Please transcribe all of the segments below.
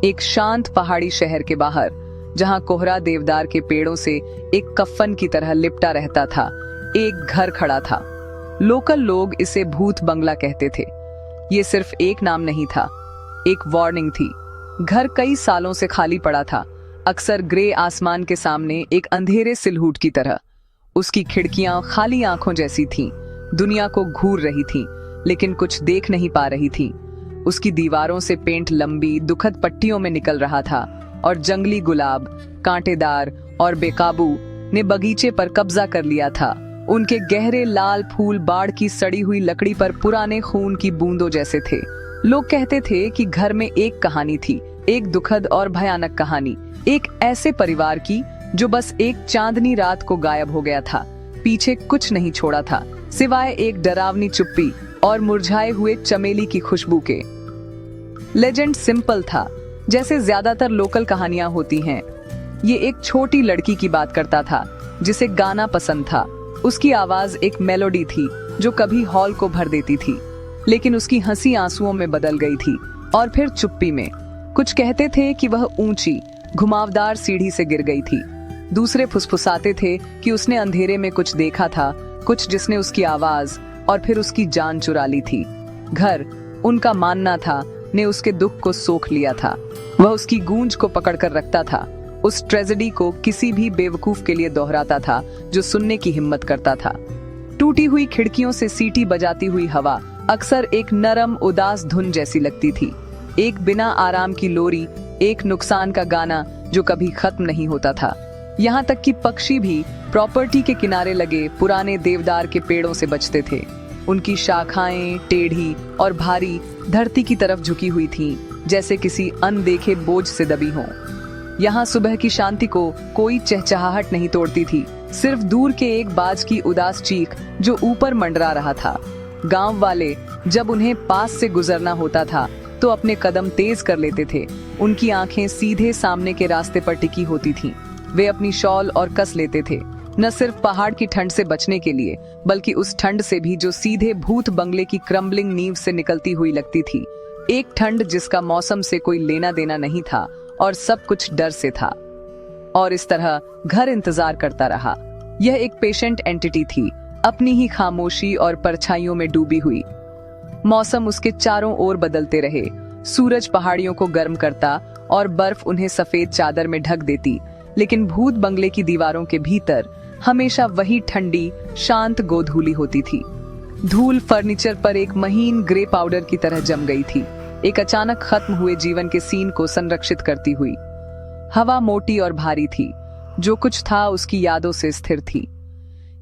एक शांत पहाड़ी शहर के बाहर, जहां कोहरा देवदार के पेड़ों से एक कफन की तरह लिपटा रहता था, एक घर खड़ा था। लोकल लोग इसे भूत बंगला कहते थे। ये सिर्फ एक नाम नहीं था, एक वार्निंग थी। घर कई सालों से खाली पड़ा था, अक्सर ग्रे आसमान के सामने एक अंधेरे सिलहूट की तरह। उसकी खिड़कियां खाली आंखों जैसी थीं, दुनिया को घूर रही थीं, लेकिन कुछ देख नहीं पा रही थी। उसकी दीवारों से पेंट लंबी दुखद पट्टियों में निकल रहा था और जंगली गुलाब, कांटेदार और बेकाबू, ने बगीचे पर कब्जा कर लिया था। उनके गहरे लाल फूल बाढ़ की सड़ी हुई लकड़ी पर पुराने खून की बूंदों जैसे थे। लोग कहते थे कि घर में एक कहानी थी, एक दुखद और भयानक कहानी, एक ऐसे परिवार की जो बस एक चांदनी रात को गायब हो गया था, पीछे कुछ नहीं छोड़ा था सिवाय एक डरावनी चुप्पी और मुरझाए हुए चमेली की खुशबू के। लेजेंड सिंपल था, जैसे ज्यादातर लोकल कहानियां होती हैं। ये एक छोटी लड़की की बात करता था जिसे गाना पसंद था। उसकी आवाज एक मेलोडी थी जो कभी हॉल को भर देती थी, लेकिन उसकी हंसी आंसुओं में बदल गई थी और फिर चुप्पी में। कुछ कहते थे कि वह ऊंची घुमावदार सीढ़ी से गिर गई थी। दूसरे फुसफुसाते थे कि उसने अंधेरे में कुछ देखा था, कुछ जिसने उसकी आवाज और फिर उसकी जान चुरा ली थी। घर, उनका मानना था, ने उसके दुख को सोख लिया था। वह उसकी गूंज को पकड़ कर रखता था, उस ट्रेजेडी को किसी भी बेवकूफ के लिए दोहराता था जो सुनने की हिम्मत करता था। टूटी हुई खिड़कियों से सीटी बजाती हुई हवा अक्सर एक नरम उदास धुन जैसी लगती थी, एक बिना आराम की लोरी, एक नुकसान का गाना जो कभी खत्म नहीं होता था। यहाँ तक कि पक्षी भी प्रॉपर्टी के किनारे लगे पुराने देवदार के पेड़ों से बचते थे। उनकी शाखाएं टेढ़ी और भारी धरती की तरफ झुकी हुई थीं, जैसे किसी अनदेखे बोझ से दबी हों। यहाँ सुबह की शांति को कोई चहचहाहट नहीं तोड़ती थी, सिर्फ दूर के एक बाज की उदास चीख जो ऊपर मंडरा रहा था। गांव वाले जब उन्हें पास से गुजरना होता था तो अपने कदम तेज कर लेते थे। उनकी आंखें सीधे सामने के रास्ते पर टिकी होती थीं। वे अपनी शॉल और कस लेते थे, न सिर्फ पहाड़ की ठंड से बचने के लिए, बल्कि उस ठंड से भी जो सीधे भूत बंगले की क्रम्बलिंग नींव से निकलती हुई लगती थी। एक ठंड जिसका मौसम से कोई लेना देना नहीं था और सब कुछ डर से था। और इस तरह घर इंतजार करता रहा। यह एक पेशेंट एंटिटी थी, अपनी ही खामोशी और परछाइयों में डूबी हुई। मौसम उसके चारों ओर बदलते रहे, सूरज पहाड़ियों को गर्म करता और बर्फ उन्हें सफेद चादर में ढक देती, लेकिन भूत बंगले की दीवारों के भीतर हमेशा वही ठंडी शांत गोधूली होती थी। धूल फर्नीचर पर एक महीन ग्रे पाउडर की तरह जम गई थी, एक अचानक खत्म हुए जीवन के सीन को संरक्षित करती हुई। हवा मोटी और भारी थी, जो कुछ था उसकी यादों से स्थिर थी।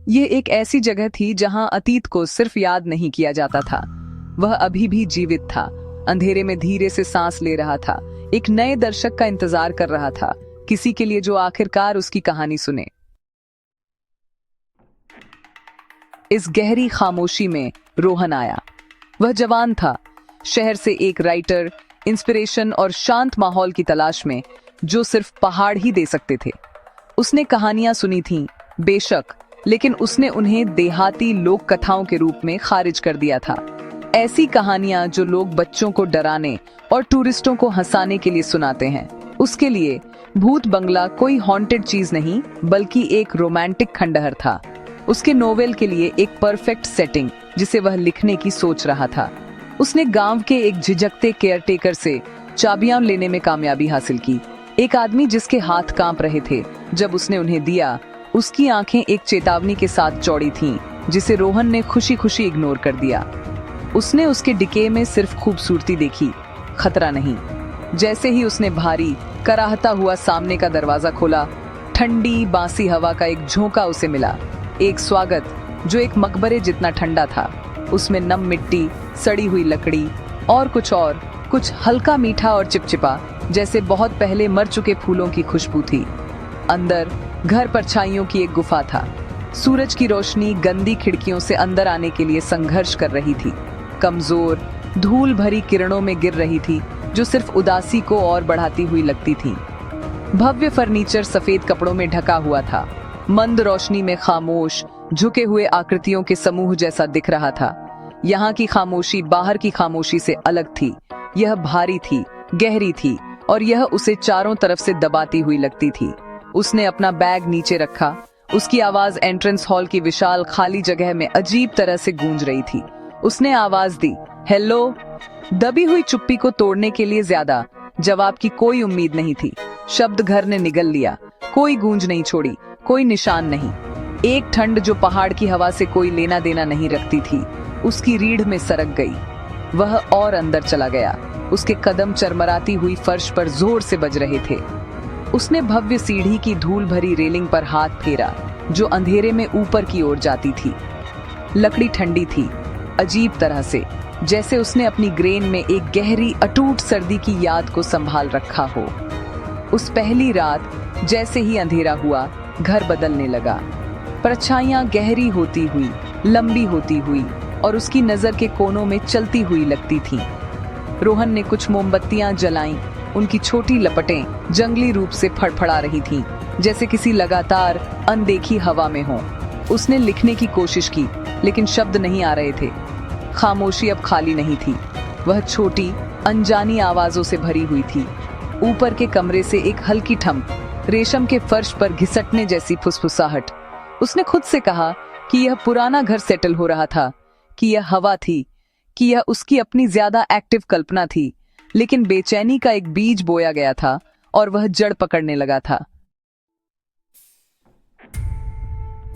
ये एक ऐसी जगह थी जहां अतीत को सिर्फ याद नहीं किया जाता था, वह अभी भी जीवित था, अंधेरे में धीरे से सांस ले रहा था, एक नए दर्शक का इंतजार कर रहा था, किसी के लिए जो आखिरकार उसकी कहानी सुने। इस गहरी खामोशी में रोहन आया। वह जवान था, शहर से एक राइटर, इंस्पिरेशन और शांत माहौल की तलाश में, जो सिर्फ पहाड़ ही दे सकते थे। उसने कहानियां सुनी थीं, बेशक, लेकिन उसने उन्हें देहाती लोक कथाओं के रूप में खारिज कर दिया था। ऐसी कहानियां जो लोग बच्चों को डराने और टूरिस्टों को हंसाने के लिए सुनाते हैं। उसके लिए भूत बंगला कोई हॉन्टेड चीज नहीं, बल्कि एक रोमांटिक खंडहर था। उसके नोवेल के लिए एक परफेक्ट सेटिंग जिसे वह लिखने की सोच रहा था। उसने गांव के एक झिझकते केयरटेकर से चाबियां लेने में कामयाबी हासिल की, एक आदमी जिसके हाथ कांप रहे थे जब उसने उन्हें दिया। उसकी आंखें एक चेतावनी के साथ चौड़ी थीं, जिसे रोहन ने खुशी खुशी इग्नोर कर दिया। उसने उसके डिके में सिर्फ खूबसूरती देखी, खतरा नहीं। जैसे ही उसने भारी कराहता हुआ सामने का दरवाजा खोला, ठंडी बासी हवा का एक झोंका उसे मिला, एक स्वागत जो एक मकबरे जितना ठंडा था। उसमें नम मिट्टी, सड़ी हुई लकड़ी और कुछ हल्का मीठा और चिपचिपा, जैसे बहुत पहले मर चुके फूलों की खुशबू थी। अंदर घर परछाइयों की एक गुफा था। सूरज की रोशनी गंदी खिड़कियों से अंदर आने के लिए संघर्ष कर रही थी, कमजोर धूल भरी किरणों में गिर रही थी, जो सिर्फ उदासी को और बढ़ाती हुई लगती थी। भव्य फर्नीचर सफेद कपड़ों में ढका हुआ था, मंद रोशनी में खामोश झुके हुए आकृतियों के समूह जैसा दिख रहा था। यहाँ की खामोशी बाहर की खामोशी से अलग थी। यह भारी थी, गहरी थी और यह उसे चारों तरफ से दबाती हुई लगती थी। उसने अपना बैग नीचे रखा। उसकी आवाज एंट्रेंस हॉल की विशाल खाली जगह में अजीब तरह से गूंज रही थी। उसने आवाज दी, हेलो। दबी हुई चुप्पी को तोड़ने के लिए ज्यादा जवाब की कोई उम्मीद नहीं थी। शब्द घर ने निगल लिया, कोई गूंज नहीं छोड़ी, कोई निशान नहीं। एक ठंड जो पहाड़ की हवा से कोई लेना देना नहीं रखती थी, उसकी रीढ़ में सरक गई। वह और अंदर चला गया। उसके कदम चरमराती हुई फर्श पर जोर से बज रहे थे। उसने भव्य सीढ़ी की धूल भरी रेलिंग पर हाथ फेरा, जो अंधेरे में ऊपर की ओर जाती थी। लकड़ी ठंडी थी, अजीब तरह से, जैसे उसने अपनी ग्रेन में एक गहरी अटूट सर्दी की याद को संभाल रखा हो। उस पहली रात जैसे ही अंधेरा हुआ, घर बदलने लगा। परछाइयां गहरी होती हुई, लंबी होती हुई और उसकी नजर के कोनों में चलती हुई लगती थीं। रोहन ने कुछ मोमबत्तियां जलाईं। उनकी छोटी लपटें जंगली रूप से फड़फड़ा रही थीं, जैसे किसी लगातार अनदेखी हवा में हो। उसने लिखने की कोशिश की, लेकिन शब्द नहीं आ रहे थे। खामोशी अब खाली नहीं थी, वह छोटी अनजानी आवाजों से भरी हुई थी। ऊपर के कमरे से एक हल्की ठंड, रेशम के फर्श पर घिसटने जैसी फुसफुसाहट। उसने खुद से कहा कि यह पुराना घर सेटल हो रहा था, कि यह हवा थी, कि यह उसकी अपनी ज्यादा एक्टिव कल्पना थी। लेकिन बेचैनी का एक बीज बोया गया था और वह जड़ पकड़ने लगा था।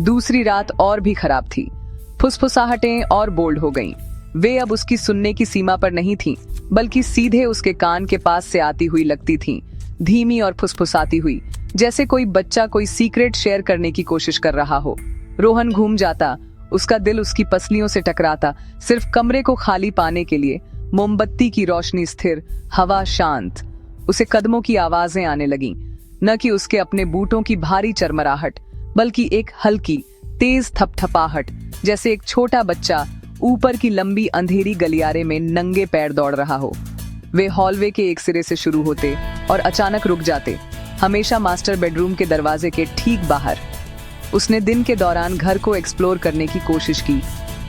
दूसरी रात और भी खराब थी। फुसफुसाहटें और बोल्ड हो गईं। वे अब उसकी सुनने की सीमा पर नहीं थीं, बल्कि सीधे उसके कान के पास से आती हुई लगती थीं, धीमी और फुसफुसाती हुई, जैसे कोई बच्चा कोई सीक्रेट शेयर करने की कोशिश कर रहा हो। रोहन घूम जाता, उसका दिल उसकी पसलियों से टकराता, सिर्फ कमरे को खाली पाने के लिए। मोमबत्ती की रोशनी स्थिर, हवा शांत। उसे कदमों की आवाजें आने लगीं, न कि उसके अपने बूटों की भारी चरमराहट, बल्कि एक हल्की तेज थपथपाहट, जैसे एक छोटा बच्चा ऊपर की लंबी अंधेरी गलियारे में नंगे पैर दौड़ रहा हो। वे हॉलवे के एक सिरे से शुरू होते और अचानक रुक जाते, हमेशा मास्टर बेडरूम के दरवाजे के ठीक बाहर। उसने दिन के दौरान घर को एक्सप्लोर करने की कोशिश की।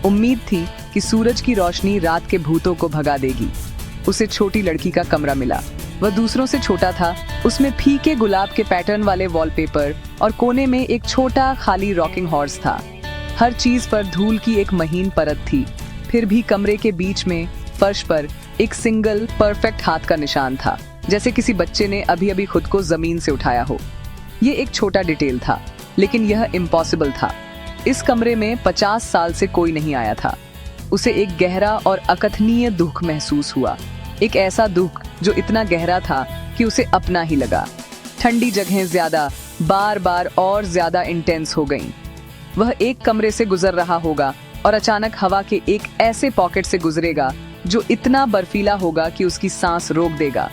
उम्मीद थी कि सूरज की रोशनी रात के भूतों को भगा देगी। उसे छोटी लड़की का कमरा मिला। वह दूसरों से छोटा था। उसमें फीके गुलाब के पैटर्न वाले वॉलपेपर और कोने में एक छोटा खाली रॉकिंग हॉर्स था। हर चीज पर धूल की एक महीन परत थी। फिर भी कमरे के बीच में फर्श पर एक सिंगल परफेक्ट हाथ का निशान था, जैसे किसी बच्चे ने अभी अभी खुद को जमीन से उठाया हो। ये एक छोटा डिटेल था, लेकिन यह इम्पॉसिबल था। इस कमरे में 50 साल से कोई नहीं आया था। उसे एक गहरा और अकथनीय दुख महसूस हुआ, एक ऐसा दुख जो इतना गहरा था कि उसे अपना ही लगा। ठंडी जगहें ज्यादा, बार बार और ज्यादा इंटेंस हो गईं। वह एक कमरे से गुजर रहा होगा और अचानक हवा के एक ऐसे पॉकेट से गुजरेगा जो इतना बर्फीला होगा कि उसकी सांस रोक देगा।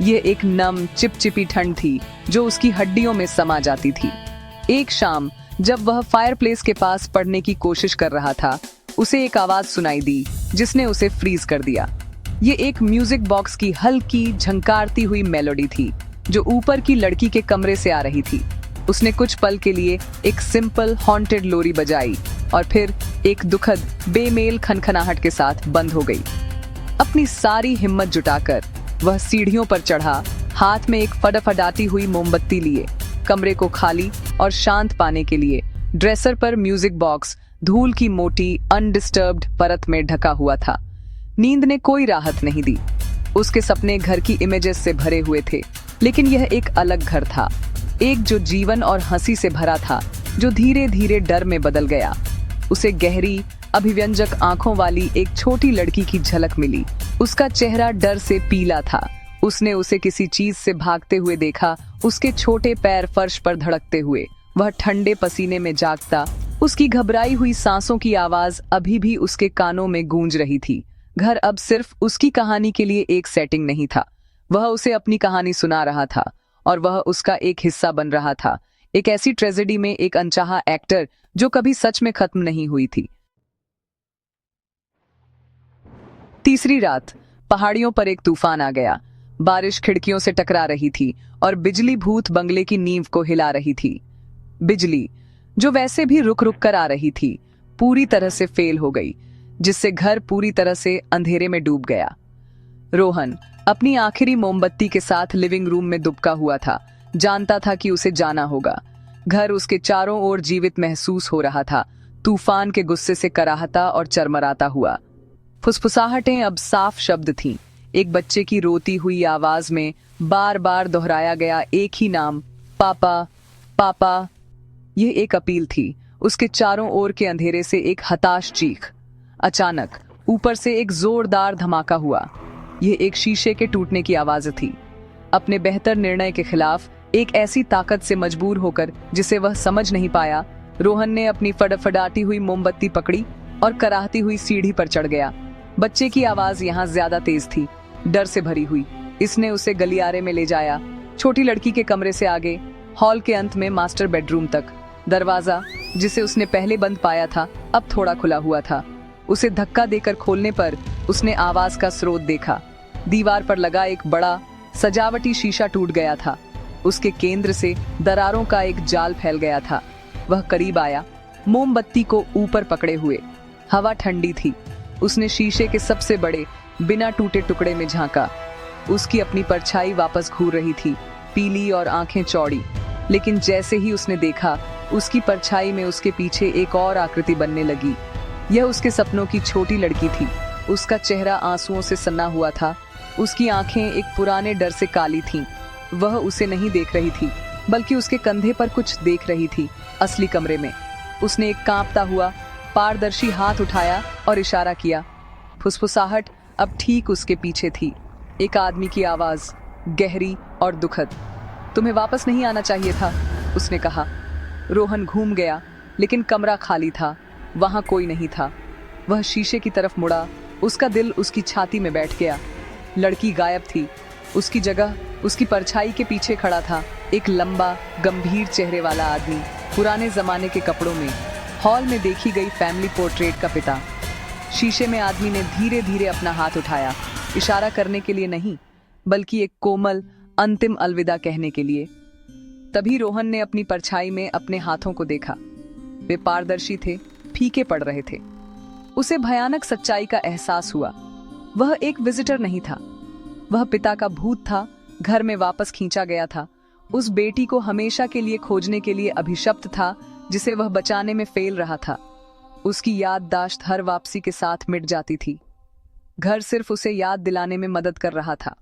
ये एक नम चिपचिपी ठंड थी जो उसकी हड्डियों में समा जाती थी। एक शाम जब वह फायरप्लेस के पास पढ़ने की कोशिश कर रहा था, उसे एक आवाज सुनाई दी जिसने उसे फ्रीज कर दिया। ये एक म्यूजिक बॉक्स की हल्की झंकारती हुई मेलोडी थी जो ऊपर की लड़की के कमरे से आ रही थी। उसने कुछ पल के लिए एक सिंपल हॉन्टेड लोरी बजाई और फिर एक दुखद बेमेल खनखनाहट के साथ बंद हो गई। अपनी सारी हिम्मत जुटाकर वह सीढ़ियों पर चढ़ा, हाथ में एक फडफडाती हुई मोमबत्ती लिए। कमरे को खाली और शांत पाने के लिए ड्रेसर पर म्यूजिक बॉक्स धूल की मोटी अनडिस्टर्ब्ड परत में ढका हुआ था। नींद ने कोई राहत नहीं दी। उसके सपने घर की इमेजेस से भरे हुए थे, लेकिन यह एक अलग घर था, एक जो जीवन और हंसी से भरा था, जो धीरे धीरे डर में बदल गया। उसे गहरी अभिव्यंजक आंखों वाली एक छोटी लड़की की झलक मिली। उसका चेहरा डर से पीला था। उसने उसे किसी चीज से भागते हुए देखा, उसके छोटे पैर फर्श पर धड़कते हुए। वह ठंडे पसीने में जागता, उसकी घबराई हुई सांसों की आवाज अभी भी उसके कानों में गूंज रही थी। घर अब सिर्फ उसकी कहानी के लिए एक सेटिंग नहीं था, वह उसे अपनी कहानी सुना रहा था और वह उसका एक हिस्सा बन रहा था। एक ऐसी ट्रेजेडी में एक अनचाहा एक्टर जो कभी सच में खत्म नहीं हुई थी। तीसरी रात पहाड़ियों पर एक तूफान आ गया। बारिश खिड़कियों से टकरा रही थी और बिजली भूत बंगले की नींव को हिला रही थी। बिजली जो वैसे भी रुक रुक कर आ रही थी, पूरी तरह से फेल हो गई, जिससे घर पूरी तरह से अंधेरे में डूब गया। रोहन अपनी आखिरी मोमबत्ती के साथ लिविंग रूम में दुबका हुआ था। जानता था कि उसे जाना होगा। घर उसके चारों ओर जीवित महसूस हो रहा था, तूफान के गुस्से से कराहता और चरमराता हुआ। फुसफुसाहटें अब साफ शब्द थीं। एक बच्चे की रोती हुई आवाज में बार बार दोहराया गया एक ही नाम, पापा पापा। यह एक अपील थी। उसके चारों ओर के अंधेरे से एक हताश चीख। अचानक ऊपर से एक जोरदार धमाका हुआ। यह एक शीशे के टूटने की आवाज थी। अपने बेहतर निर्णय के खिलाफ एक ऐसी ताकत से मजबूर होकर जिसे वह समझ नहीं पाया, रोहन ने अपनी फड़फड़ाती हुई मोमबत्ती पकड़ी और कराहती हुई सीढ़ी पर चढ़ गया। बच्चे की आवाज यहाँ ज्यादा तेज थी, डर से भरी हुई। इसने उसे गलियारे में ले जाया, छोटी लड़की के कमरे से आगे, हॉल के अंत में मास्टर बेडरूम तक। दरवाजा, जिसे उसने पहले बंद पाया था, अब थोड़ा खुला हुआ था। उसे धक्का देकर खोलने पर उसने आवाज का स्रोत देखा। दीवार पर लगा एक बड़ा सजावटी शीशा टूट गया था। उसके केंद्र से दरारों का एक जाल फैल गया था। वह करीब आया, मोमबत्ती को ऊपर पकड़े हुए। हवा ठंडी थी। उसने शीशे के सबसे बड़े बिना टूटे टुकड़े में झांका। उसकी अपनी परछाई वापस घूर रही थी, पीली और आंखें चौड़ी। लेकिन जैसे ही उसने देखा, उसकी परछाई में उसके पीछे एक और आकृति बनने लगी। यह उसके सपनों की छोटी लड़की थी। उसका चेहरा आंसुओं से सना हुआ था। उसकी आंखें एक पुराने डर से काली थीं। वह उसे नहीं देख रही थी, बल्कि उसके कंधे पर कुछ देख रही थी। असली कमरे में उसने एक कांपता हुआ पारदर्शी हाथ उठाया और इशारा किया। फुसफुसाहट अब ठीक उसके पीछे थी। एक आदमी की आवाज, गहरी और दुखद। तुम्हें वापस नहीं आना चाहिए था, उसने कहा। रोहन घूम गया, लेकिन कमरा खाली था। वहां कोई नहीं था। वह शीशे की तरफ मुड़ा। उसका दिल उसकी छाती में बैठ गया। लड़की गायब थी। उसकी जगह उसकी परछाई के पीछे खड़ा था एक लंबा, गंभीर चेहरे वाला आदमी, पुराने जमाने के कपड़ों में, हॉल में देखी गई फैमिली पोर्ट्रेट का पिता। शीशे में आदमी ने धीरे धीरे अपना हाथ उठाया, इशारा करने के लिए नहीं, बल्कि एक कोमल अंतिम अलविदा कहने के लिए। तभी रोहन ने अपनी परछाई में अपने हाथों को देखा। वे पारदर्शी थे, फीके पड़ रहे थे। उसे भयानक सच्चाई का एहसास हुआ। वह एक विजिटर नहीं था। वह पिता का भूत था, घर में वापस खींचा गया था। उस बेटी को हमेशा के लिए खोजने के लिए अभिशप्त था, जिसे वह बचाने में फेल रहा था। उसकी याददाश्त हर वापसी के साथ मिट जाती थी। घर सिर्फ उसे याद दिलाने में मदद कर रहा था।